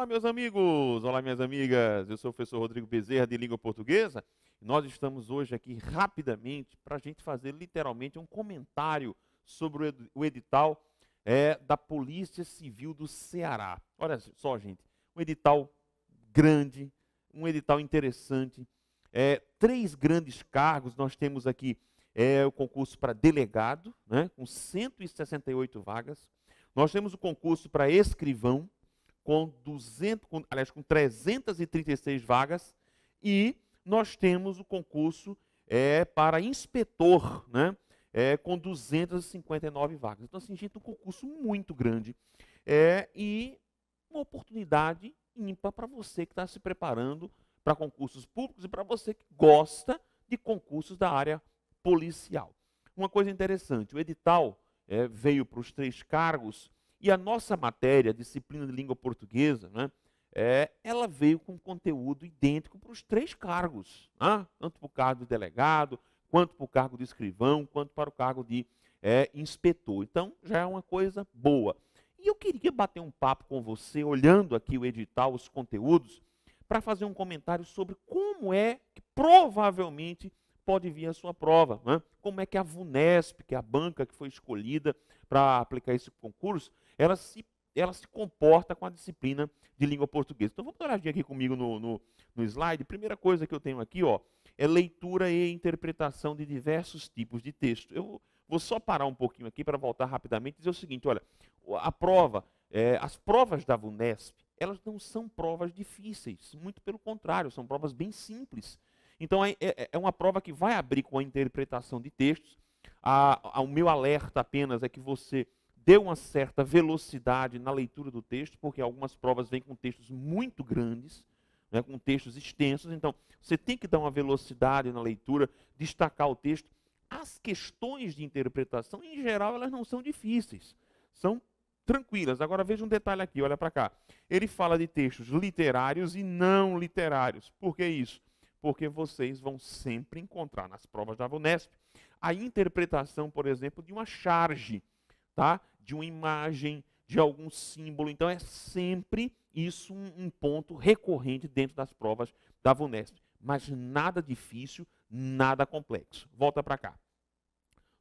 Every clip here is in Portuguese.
Olá, meus amigos! Olá, minhas amigas! Eu sou o professor Rodrigo Bezerra, de Língua Portuguesa. Nós estamos hoje aqui rapidamente para a gente fazer literalmente um comentário sobre o edital da Polícia Civil do Ceará. Olha só, gente, um edital grande, um edital interessante. Três grandes cargos nós temos aqui. O concurso para delegado, né, com 168 vagas. Nós temos o concurso para escrivão, com 336 vagas, e nós temos o concurso para inspetor, né, com 259 vagas. Então, assim, gente, um concurso muito grande e uma oportunidade ímpar para você que está se preparando para concursos públicos e para você que gosta de concursos da área policial. Uma coisa interessante, o edital veio para os três cargos. E a nossa matéria, disciplina de língua portuguesa, né, ela veio com conteúdo idêntico para os três cargos, né? Tanto para o cargo de delegado, quanto para o cargo de escrivão, quanto para o cargo de inspetor. Então, já é uma coisa boa. E eu queria bater um papo com você, olhando aqui o edital, os conteúdos, para fazer um comentário sobre como é que provavelmente pode vir a sua prova, né? Como é que a VUNESP, que é a banca que foi escolhida para aplicar esse concurso, ela se comporta com a disciplina de língua portuguesa. Então, vamos dar uma olhadinha aqui comigo no slide. Primeira coisa que eu tenho aqui, ó, é leitura e interpretação de diversos tipos de texto. Eu vou só parar um pouquinho aqui para voltar rapidamente e dizer o seguinte, olha, a prova, as provas da VUNESP, elas não são provas difíceis, muito pelo contrário, são provas bem simples. Então, é uma prova que vai abrir com a interpretação de textos. O meu alerta apenas é que você dê uma certa velocidade na leitura do texto, porque algumas provas vêm com textos muito grandes, né, com textos extensos. Então, você tem que dar uma velocidade na leitura, destacar o texto. As questões de interpretação, em geral, elas não são difíceis, são tranquilas. Agora, veja um detalhe aqui, olha para cá. Ele fala de textos literários e não literários. Por que isso? Porque vocês vão sempre encontrar nas provas da VUNESP a interpretação, por exemplo, de uma charge, tá? De uma imagem, de algum símbolo. Então, é sempre isso um ponto recorrente dentro das provas da VUNESP. Mas nada difícil, nada complexo. Volta para cá.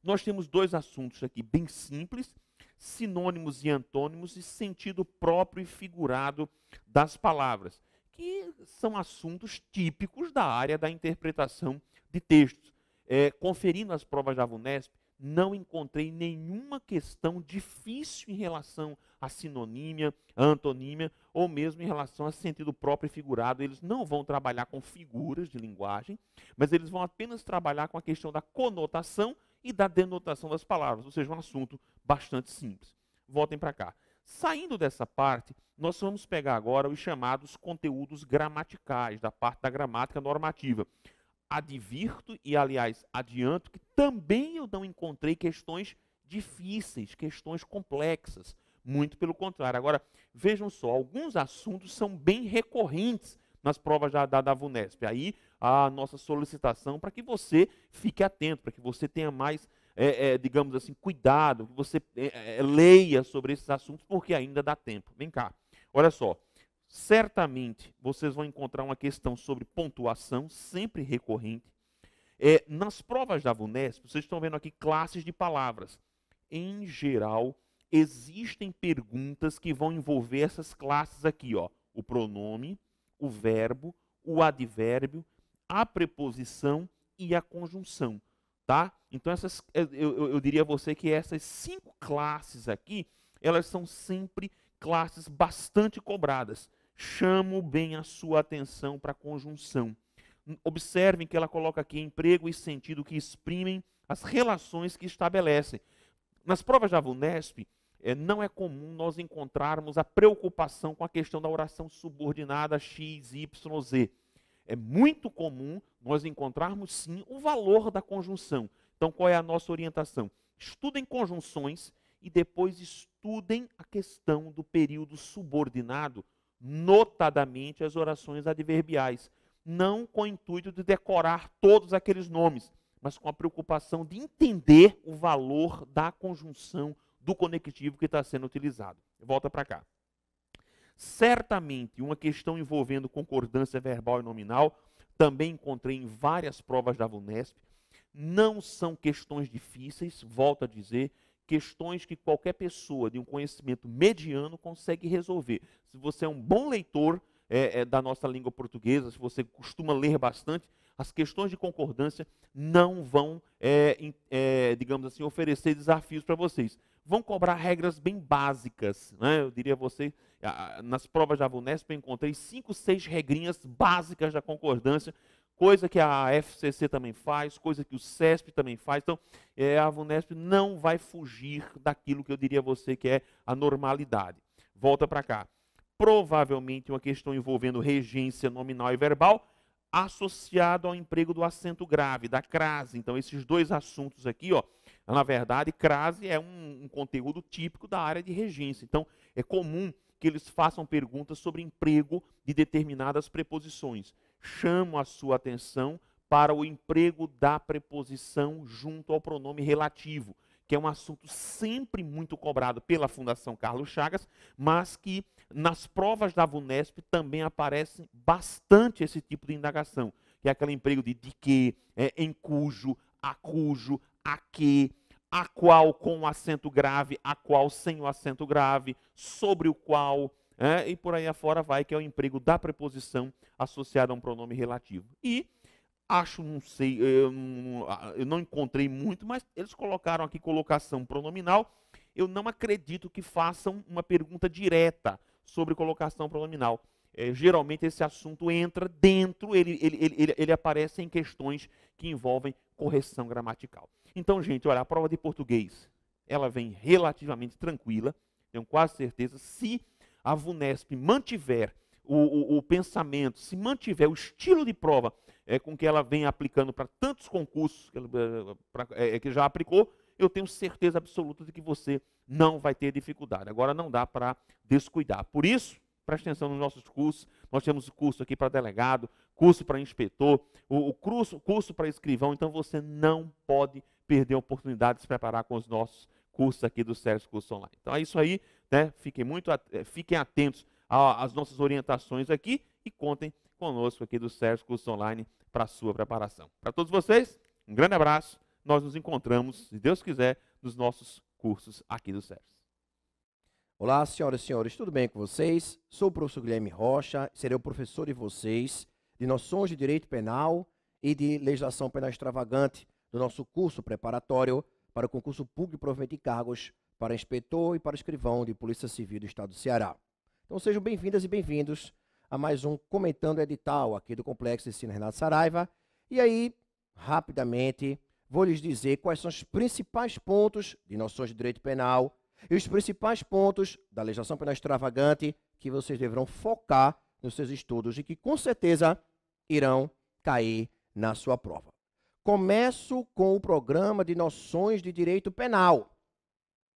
Nós temos dois assuntos aqui bem simples: sinônimos e antônimos e sentido próprio e figurado das palavras, que são assuntos típicos da área da interpretação de textos. Conferindo as provas da VUNESP, não encontrei nenhuma questão difícil em relação à sinonímia, à antonímia, ou mesmo em relação a sentido próprio e figurado. Eles não vão trabalhar com figuras de linguagem, mas eles vão apenas trabalhar com a questão da conotação e da denotação das palavras, ou seja, um assunto bastante simples. Voltem para cá. Saindo dessa parte, nós vamos pegar agora os chamados conteúdos gramaticais, da parte da gramática normativa. Advirto e, aliás, adianto que também eu não encontrei questões difíceis, questões complexas. Muito pelo contrário. Agora, vejam só, alguns assuntos são bem recorrentes nas provas da VUNESP. Aí, a nossa solicitação para que você fique atento, para que você tenha mais, digamos assim, cuidado, que você leia sobre esses assuntos, porque ainda dá tempo. Vem cá, olha só. Certamente vocês vão encontrar uma questão sobre pontuação, sempre recorrente. Nas provas da VUNESP, vocês estão vendo aqui classes de palavras. Em geral, existem perguntas que vão envolver essas classes aqui, ó. O pronome, o verbo, o advérbio, a preposição e a conjunção, tá? Então, eu diria a você que essas 5 classes aqui, elas são sempre classes bastante cobradas. Chamo bem a sua atenção para a conjunção. Observem que ela coloca aqui emprego e sentido que exprimem as relações que estabelecem. Nas provas da VUNESP, não é comum nós encontrarmos a preocupação com a questão da oração subordinada X, Y, Z. É muito comum nós encontrarmos, sim, o valor da conjunção. Então, qual é a nossa orientação? Estudem conjunções e depois estudem a questão do período subordinado, notadamente as orações adverbiais. Não com o intuito de decorar todos aqueles nomes, mas com a preocupação de entender o valor da conjunção do conectivo que está sendo utilizado. Volta para cá. Certamente, uma questão envolvendo concordância verbal e nominal, também encontrei em várias provas da VUNESP. Não são questões difíceis, volto a dizer, questões que qualquer pessoa de um conhecimento mediano consegue resolver. Se você é um bom leitor da nossa língua portuguesa, se você costuma ler bastante, as questões de concordância não vão, digamos assim, oferecer desafios para vocês. Vão cobrar regras bem básicas, né? Eu diria a vocês, nas provas da VUNESP eu encontrei 5, 6 regrinhas básicas da concordância, coisa que a FCC também faz, coisa que o CESP também faz. Então, a VUNESP não vai fugir daquilo que eu diria a você que é a normalidade. Volta para cá. Provavelmente uma questão envolvendo regência nominal e verbal, associado ao emprego do acento grave, da crase. Então, esses dois assuntos aqui, ó, na verdade, crase é um conteúdo típico da área de regência. Então, é comum que eles façam perguntas sobre emprego de determinadas preposições. Chamo a sua atenção para o emprego da preposição junto ao pronome relativo, que é um assunto sempre muito cobrado pela Fundação Carlos Chagas, mas que nas provas da VUNESP também aparece bastante esse tipo de indagação, que é aquele emprego de que, em cujo, a que, a qual com o acento grave, a qual sem o acento grave, sobre o qual, e por aí afora vai, que é o emprego da preposição associada a um pronome relativo. E acho, não sei, eu não encontrei muito, mas eles colocaram aqui colocação pronominal. Eu não acredito que façam uma pergunta direta sobre colocação pronominal. Geralmente esse assunto entra dentro, ele aparece em questões que envolvem correção gramatical. Então, gente, olha, a prova de português, ela vem relativamente tranquila, tenho quase certeza, se a VUNESP mantiver o pensamento, se mantiver o estilo de prova com que ela vem aplicando para tantos concursos que já aplicou, eu tenho certeza absoluta de que você não vai ter dificuldade. Agora não dá para descuidar. Por isso, preste atenção nos nossos cursos. Nós temos o curso aqui para delegado, curso para inspetor, o curso para escrivão. Então você não pode perder a oportunidade de se preparar com os nossos cursos aqui do Sérgio Curso Online. Então é isso aí, né? Fiquem atentos às nossas orientações aqui e contem conosco aqui do Sérgio Curso Online para a sua preparação. Para todos vocês, um grande abraço. Nós nos encontramos, se Deus quiser, nos nossos cursos aqui do Sérgio. Olá, senhoras e senhores, tudo bem com vocês? Sou o professor Guilherme Rocha, serei o professor de vocês de noções de direito penal e de legislação penal extravagante do nosso curso preparatório para o concurso público de provimento de cargos para inspetor e para escrivão de Polícia Civil do Estado do Ceará. Então sejam bem-vindas e bem-vindos a mais um Comentando Edital aqui do Complexo de Ensino Renato Saraiva. E aí, rapidamente, vou lhes dizer quais são os principais pontos de noções de direito penal e os principais pontos da legislação penal extravagante que vocês deverão focar nos seus estudos e que com certeza irão cair na sua prova. Começo com o programa de noções de direito penal,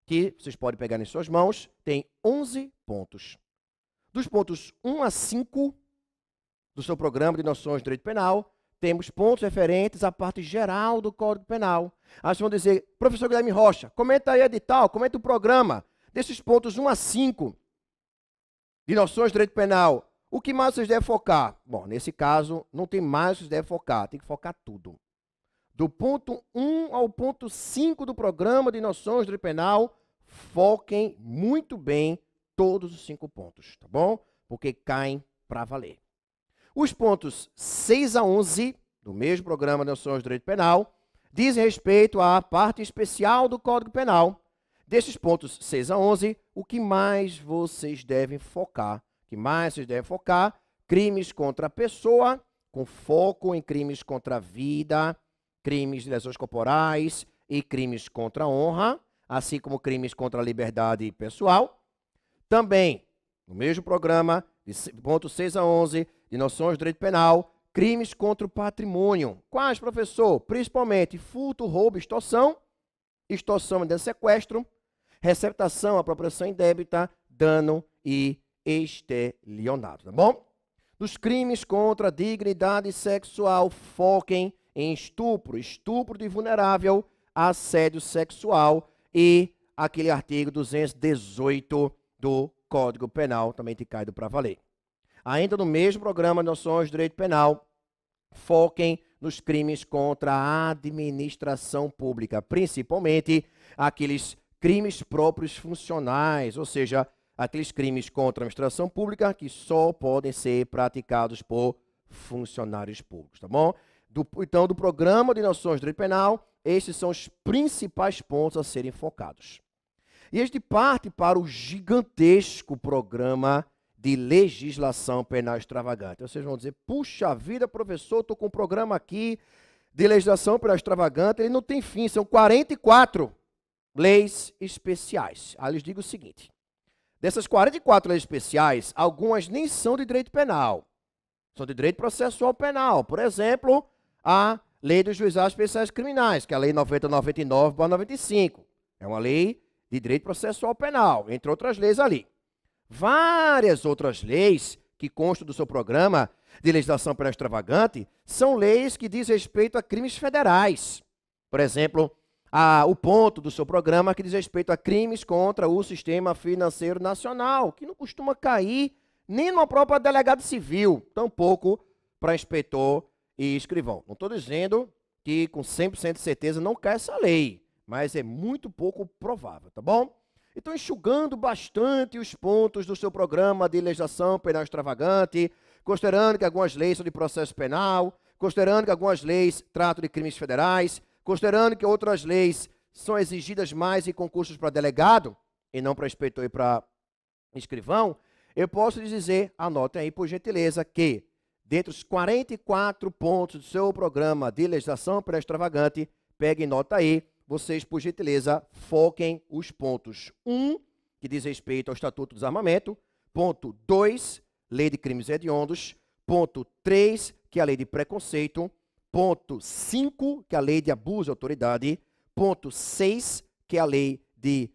que vocês podem pegar em suas mãos, tem 11 pontos. Dos pontos 1 a 5 do seu programa de noções de direito penal, temos pontos referentes à parte geral do Código Penal. Aí vocês vão dizer, professor Guilherme Rocha, comenta aí edital, comenta o programa. Desses pontos 1 a 5 de noções de direito penal, o que mais vocês devem focar? Bom, nesse caso, não tem mais que vocês devem focar, tem que focar tudo. Do ponto 1 ao ponto 5 do programa de noções de direito penal, foquem muito bem todos os 5 pontos, tá bom? Porque caem para valer. Os pontos 6 a 11 do mesmo programa de noções de direito penal dizem respeito à parte especial do Código Penal. Desses pontos 6 a 11, o que mais vocês devem focar? O que mais vocês devem focar? Crimes contra a pessoa, com foco em crimes contra a vida, crimes de lesões corporais e crimes contra a honra, assim como crimes contra a liberdade pessoal. Também, no mesmo programa, de pontos 6 a 11, de noções de direito penal, crimes contra o patrimônio. Quais, professor? Principalmente furto, roubo, extorsão e sequestro, receptação, apropriação indébita, dano e estelionato, tá bom? Dos crimes contra a dignidade sexual, foquem em estupro, estupro de vulnerável, assédio sexual e aquele artigo 218 do Código Penal também te cai do pra valer. Ainda no mesmo programa de noções de direito penal, foquem nos crimes contra a administração pública, principalmente aqueles crimes próprios funcionais, ou seja, aqueles crimes contra a administração pública que só podem ser praticados por funcionários públicos, tá bom? Então, do programa de noções de direito penal, esses são os principais pontos a serem focados. E a gente parte para o gigantesco programa de legislação penal extravagante. Vocês vão dizer, puxa vida, professor, estou com um programa aqui de legislação penal extravagante, ele não tem fim, são 44 leis especiais. Aí eu lhes digo o seguinte, dessas 44 leis especiais, algumas nem são de direito penal, são de direito processual penal. Por exemplo, a Lei dos Juizados Especiais Criminais, que é a Lei 9099/95. É uma lei de direito processual penal, entre outras leis ali. Várias outras leis que constam do seu programa de legislação penal extravagante são leis que diz respeito a crimes federais. Por exemplo, o ponto do seu programa que diz respeito a crimes contra o sistema financeiro nacional, que não costuma cair nem numa própria delegada civil, tampouco para inspetor e escrivão. Não estou dizendo que com 100% de certeza não cai essa lei, mas é muito pouco provável, tá bom? Então, enxugando bastante os pontos do seu programa de legislação penal extravagante, considerando que algumas leis são de processo penal, considerando que algumas leis tratam de crimes federais, considerando que outras leis são exigidas mais em concursos para delegado, e não para inspetor e para escrivão, eu posso lhes dizer, anotem aí por gentileza, que dentre os 44 pontos do seu programa de legislação penal extravagante, peguem nota aí, vocês, por gentileza, foquem os pontos 1, que diz respeito ao Estatuto do Desarmamento, ponto 2, Lei de Crimes Hediondos, ponto 3, que é a Lei de Preconceito, ponto 5, que é a Lei de Abuso de Autoridade, ponto 6, que é a Lei de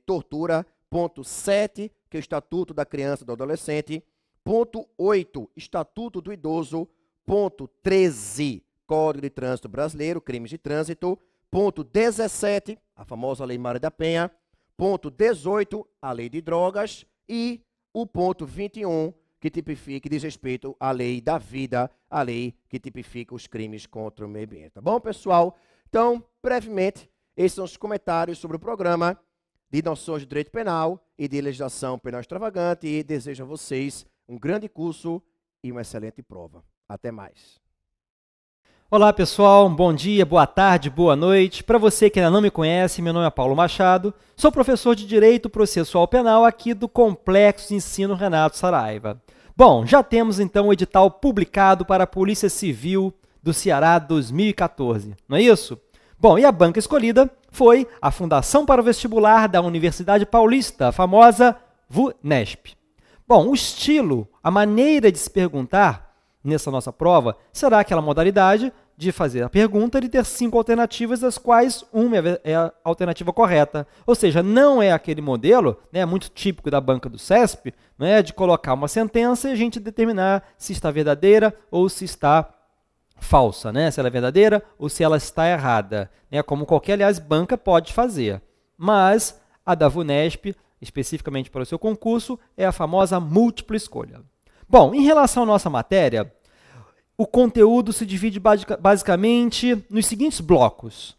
Tortura, ponto 7, que é o Estatuto da Criança e do Adolescente, ponto 8, Estatuto do Idoso, ponto 13, Código de Trânsito Brasileiro, Crimes de Trânsito, ponto 17, a famosa Lei Maria da Penha, ponto 18, a Lei de Drogas e o ponto 21, que tipifica, que diz respeito à Lei da Vida, a lei que tipifica os crimes contra o meio ambiente. Tá bom, pessoal? Então, brevemente, esses são os comentários sobre o programa de noções de direito penal e de legislação penal extravagante e desejo a vocês um grande curso e uma excelente prova. Até mais. Olá pessoal, bom dia, boa tarde, boa noite. Para você que ainda não me conhece, meu nome é Paulo Machado, sou professor de Direito Processual Penal aqui do Complexo de Ensino Renato Saraiva. Bom, já temos então o edital publicado para a Polícia Civil do Ceará 2014, não é isso? Bom, e a banca escolhida foi a Fundação para o Vestibular da Universidade Paulista, a famosa VUNESP. Bom, o estilo, a maneira de se perguntar nessa nossa prova será aquela modalidade de fazer a pergunta e de ter 5 alternativas, das quais uma é a alternativa correta. Ou seja, não é aquele modelo, né, muito típico da banca do CESP, né, de colocar uma sentença e a gente determinar se está verdadeira ou se está falsa, né, se ela é verdadeira ou se ela está errada, né, como qualquer, aliás, banca pode fazer. Mas a da VUNESP, especificamente para o seu concurso, é a famosa múltipla escolha. Bom, em relação à nossa matéria, o conteúdo se divide basicamente nos seguintes blocos.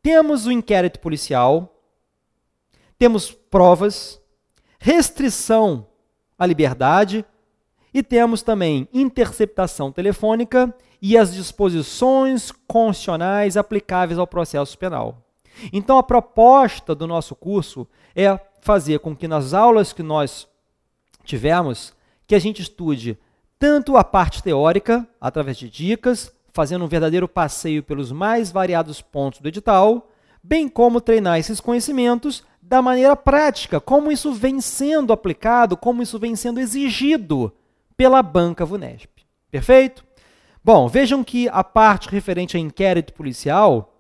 Temos o inquérito policial, temos provas, restrição à liberdade e temos também interceptação telefônica e as disposições constitucionais aplicáveis ao processo penal. Então, a proposta do nosso curso é fazer com que nas aulas que nós tivermos, que a gente estude tanto a parte teórica, através de dicas, fazendo um verdadeiro passeio pelos mais variados pontos do edital, bem como treinar esses conhecimentos da maneira prática, como isso vem sendo aplicado, como isso vem sendo exigido pela banca VUNESP. Perfeito? Bom, vejam que a parte referente a inquérito policial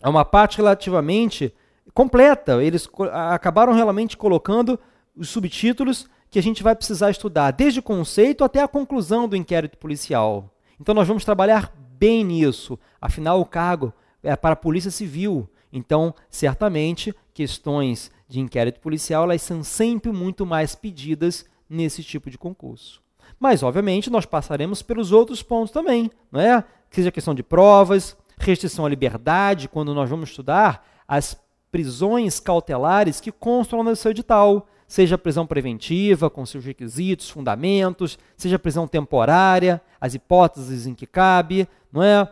é uma parte relativamente completa. Eles acabaram realmente colocando os subtítulos que a gente vai precisar estudar, desde o conceito até a conclusão do inquérito policial. Então, nós vamos trabalhar bem nisso. Afinal, o cargo é para a Polícia Civil. Então, certamente, questões de inquérito policial, elas são sempre muito mais pedidas nesse tipo de concurso. Mas, obviamente, nós passaremos pelos outros pontos também, não é? Seja questão de provas, restrição à liberdade, quando nós vamos estudar as prisões cautelares que constam no seu edital, seja prisão preventiva, com seus requisitos, fundamentos, seja prisão temporária, as hipóteses em que cabe, não é?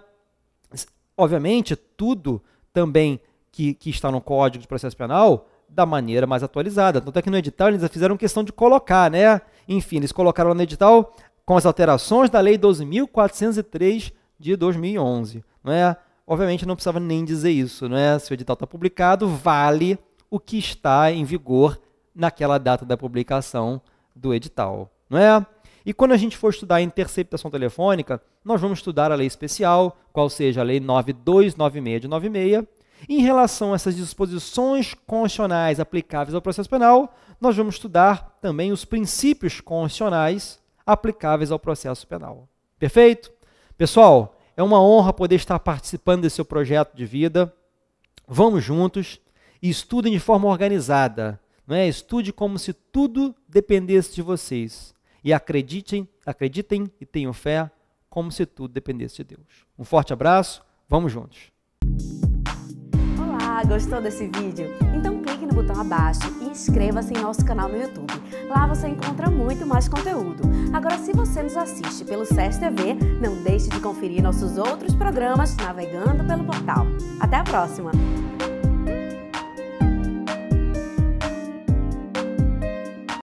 Obviamente, tudo também que está no Código de Processo Penal da maneira mais atualizada. Tanto é que no edital eles fizeram questão de colocar, né? Enfim, eles colocaram no edital com as alterações da Lei 12.403 de 2011, não é? Obviamente não precisava nem dizer isso, não é? Se o edital está publicado, vale o que está em vigor naquela data da publicação do edital, não é? E quando a gente for estudar a interceptação telefônica, nós vamos estudar a lei especial, qual seja a lei 9296 de 96. Em relação a essas disposições constitucionais aplicáveis ao processo penal, nós vamos estudar também os princípios constitucionais aplicáveis ao processo penal. Perfeito? Pessoal, é uma honra poder estar participando desse seu projeto de vida. Vamos juntos e estudem de forma organizada, não é? Estude como se tudo dependesse de vocês. E acreditem e tenham fé como se tudo dependesse de Deus. Um forte abraço, vamos juntos. Olá, gostou desse vídeo? Então clique no botão abaixo e inscreva-se em nosso canal no YouTube. Lá você encontra muito mais conteúdo. Agora, se você nos assiste pelo SES TV, não deixe de conferir nossos outros programas navegando pelo portal. Até a próxima!